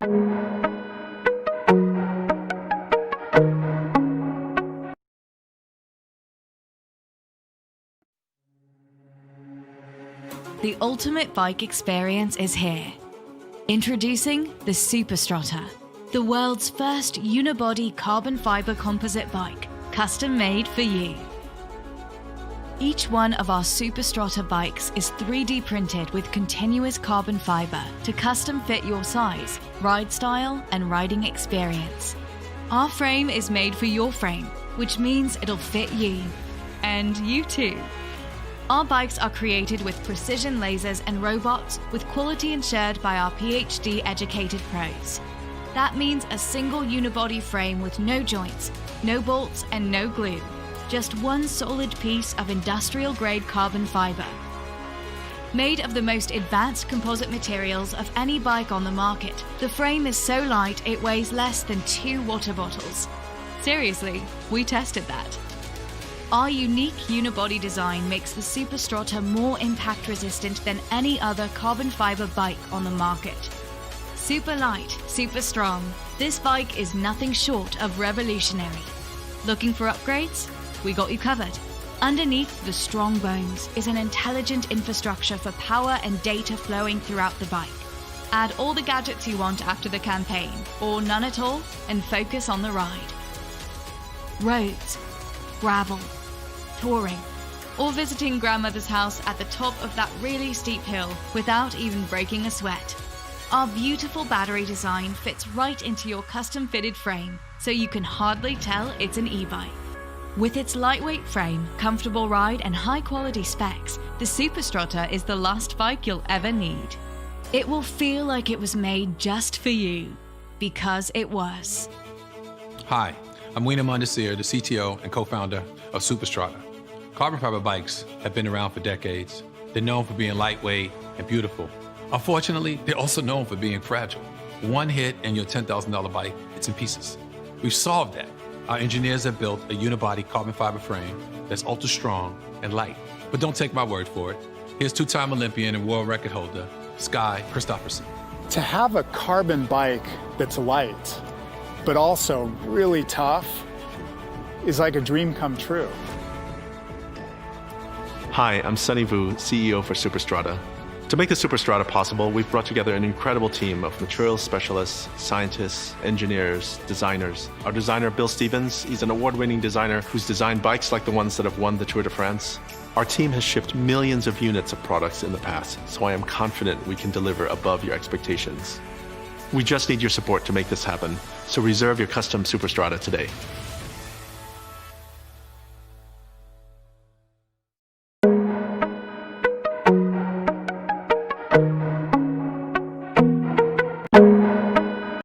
The ultimate bike experience is here. Introducing the Superstrata, the world's first unibody carbon fiber composite bike, custom made for you. Each one of our Superstrata bikes is 3D printed with continuous carbon fiber to custom fit your size, ride style, and riding experience. Our frame is made for your frame, which means it'll fit you. And you too. Our bikes are created with precision lasers and robots with quality ensured by our PhD-educated pros. That means a single unibody frame with no joints, no bolts, and no glue. Just one solid piece of industrial-grade carbon fiber. Made of the most advanced composite materials of any bike on the market, the frame is so light it weighs less than 2 water bottles. Seriously, we tested that. Our unique unibody design makes the Superstrata more impact resistant than any other carbon fiber bike on the market. Super light, super strong, this bike is nothing short of revolutionary. Looking for upgrades? We got you covered. Underneath the strong bones is an intelligent infrastructure for power and data flowing throughout the bike. Add all the gadgets you want after the campaign, or none at all, and focus on the ride. Roads, gravel, touring, or visiting grandmother's house at the top of that really steep hill without even breaking a sweat. Our beautiful battery design fits right into your custom-fitted frame, so you can hardly tell it's an e-bike. With its lightweight frame, comfortable ride, and high-quality specs, the Superstrata is the last bike you'll ever need. It will feel like it was made just for you, because it was. Hi, I'm Wiener Mondesir, the CTO and co-founder of Superstrata. Carbon fiber bikes have been around for decades. They're known for being lightweight and beautiful. Unfortunately, they're also known for being fragile. One hit and your $10,000 bike, it's in pieces. We've solved that. Our engineers have built a unibody carbon fiber frame that's ultra strong and light. But don't take my word for it. Here's two-time Olympian and world record holder, Sky Christopherson. To have a carbon bike that's light, but also really tough, is like a dream come true. Hi, I'm Sunny Vu, CEO for Superstrata. To make the Superstrata possible, we've brought together an incredible team of materials specialists, scientists, engineers, designers. Our designer, Bill Stevens, he's an award-winning designer who's designed bikes like the ones that have won the Tour de France. Our team has shipped millions of units of products in the past, so I am confident we can deliver above your expectations. We just need your support to make this happen, so reserve your custom Superstrata today.